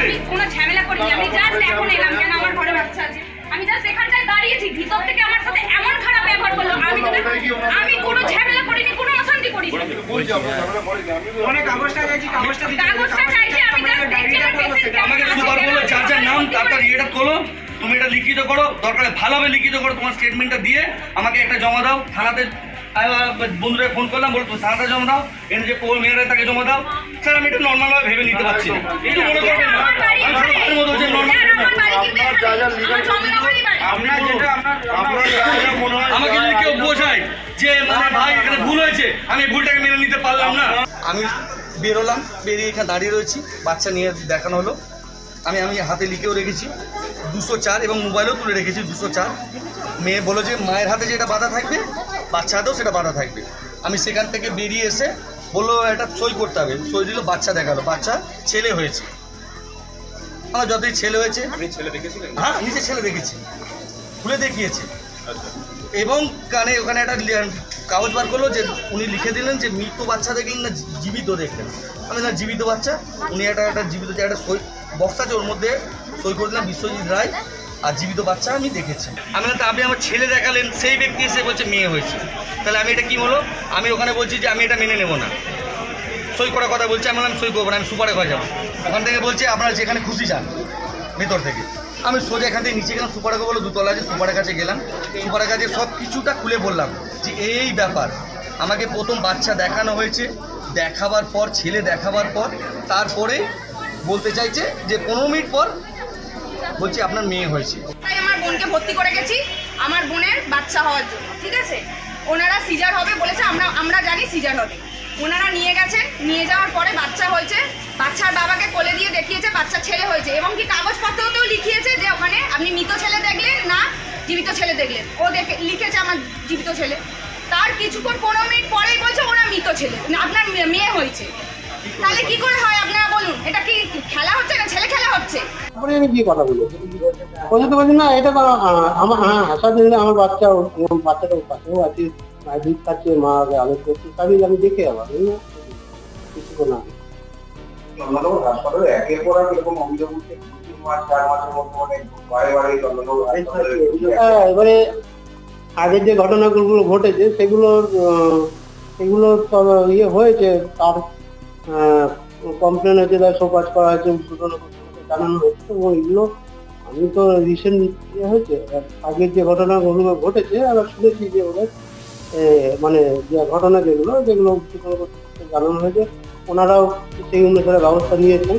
আমি কোনো ঝামেলা করিনি, আমি জাস্ট এখন এলাম কেন আমার ঘরে বাচ্চা আছে, আমি জাস্ট এখানটায় দাঁড়িয়েছি, ভিতর থেকে আমার সাথে এমন খারাপ ব্যবহার করলো। আমি কোনো ঝামেলা করিনি, কোনো অশান্তি করিনি। অনেক কাগজটা চাইছি, কাগজটা চাইছি, আমি জাস্ট দেখছিলাম পেশেন্টকে। আমাকে সুপার বললো যার যার নাম তার এটা তোলো, তুমি এটা লিখিত করো, দরকারে ভালোভাবে লিখিত করো, তোমার স্টেটমেন্টটা দিয়ে আমাকে একটা জমা দাও থানাতে। বন্ধুরা ফোন করলাম, বলো তুমি থানাতে জমা দাও, এনে যে পোল মেয়েরা তাকে জমা দাও। স্যার আমি এটা নর্মালভাবে ভেবে নিতে পারছি না, একটু মনে করবেন না, আমাকে যদি কেউ বোঝায় যে মানে ভাই এখানে ভুল হয়েছে, আমি ভুলটাকে মেনে নিতে পারলাম না। আমি বেরোলাম, বেরিয়ে এখানে দাঁড়িয়ে রয়েছি, বাচ্চা নিয়ে দেখানো হলো। আমি হাতে লিখেও রেখেছি 204 এবং মোবাইলেও তুলে রেখেছি 204। মেয়ে বলো যে মায়ের হাতে যেটা বাধা থাকবে বাচ্চা হাতেও সেটা বাধা থাকবে। আমি সেখান থেকে বেরিয়ে এসে বললো একটা সই করতে হবে, সই দিল, বাচ্চা দেখালো, বাচ্চা ছেলে হয়েছে। আমার যতই ছেলে হয়েছে, হ্যাঁ নিজে ছেলে দেখেছি, খুলে দেখিয়েছে। এবং কানে ওখানে একটা কাগজ বার করলো যে উনি লিখে দিলেন যে মৃত বাচ্চা দেখলেন না জীবিত দেখলেন। আমি না জীবিত বাচ্চা, উনি একটা জীবিত যে একটা সই বক্স আছে ওর মধ্যে সই করে দিলাম বিশ্বজিৎ রায়, আর জীবিত বাচ্চা আমি দেখেছি। আমি না আপনি আমার ছেলে দেখালেন, সেই ব্যক্তি এসে বলছে মেয়ে হয়েছে, তাহলে আমি এটা কী হলো? আমি ওখানে বলছি যে আমি এটা মেনে নেব না, সই করার কথা বলছি, আমি সই করবো না, আমি সুপারে ঘরে যাবো। ওখান থেকে বলছে আপনারা যেখানে খুশি যান ভেতর থেকে। আমি সোজা এখান থেকে নিচে গেলাম, সুপারে বলো দুতলা আছে, সুপারের কাছে গেলাম, সুপারের কাছে সব কিছুটা খুলে বললাম যে এই ব্যাপার। আমাকে প্রথম বাচ্চা দেখানো হয়েছে, দেখাবার পর ছেলে দেখাবার পর তারপরে বলতে চাইছে যে 15 মিনিট পর বলছি আপনার মেয়ে হয়েছে। তাই আমার বোনকে ভর্তি করে গেছি আমার বোনের বাচ্চা হওয়ার জন্য, ঠিক আছে? ওনারা সিজার হবে বলেছে, আমরা জানি সিজার হবে। ওনারা নিয়ে গেছে, নিয়ে যাওয়ার পরে বাচ্চা হয়েছে, বাচ্চার বাবাকে কোলে দিয়ে দেখিয়েছে বাচ্চা ছেলে হয়েছে, এবং কি কাগজপত্রতেও লিখিয়েছে যে ওখানে আপনি মৃত ছেলে দেখলেন না জীবিত ছেলে দেখলেন। ও লিখেছে আমার জীবিত ছেলে। তার কিছুক্ষণ 15 মিনিট পরেই বলছে ওরা মৃত ছেলে, আপনার মেয়ে হয়েছে। তাহলে কি করে হয় আপনারা বলুন? এটা কি খেলা হচ্ছে না ছেলে খেলা হচ্ছে? আমি কি কথা বলি বলতে পারছি না, এটা তো আমার আশা দিলে আমার বাচ্চাটা পাশেও আছে, দুধ খাচ্ছে, মা আগে করছে, তাহলে আমি দেখে আবার কিছু না। এবারে আগের যে ঘটনাগুলো ঘটেছে সেগুলোর ইয়ে হয়েছে, তার কমপ্লেন হয়েছে, তার সোপাস করা হয়েছে, জানানো হয়েছে। এবং এগুলো আমি তো রিসেন্ট ইয়ে হয়েছে, আগের যে ঘটনাগুলো ঘটেছে আমরা শুনেছি যে ওদের মানে যে ঘটনা যেগুলো জানানো হয়েছে, ওনারাও সেই অনুসারে ব্যবস্থা নিয়েছেন।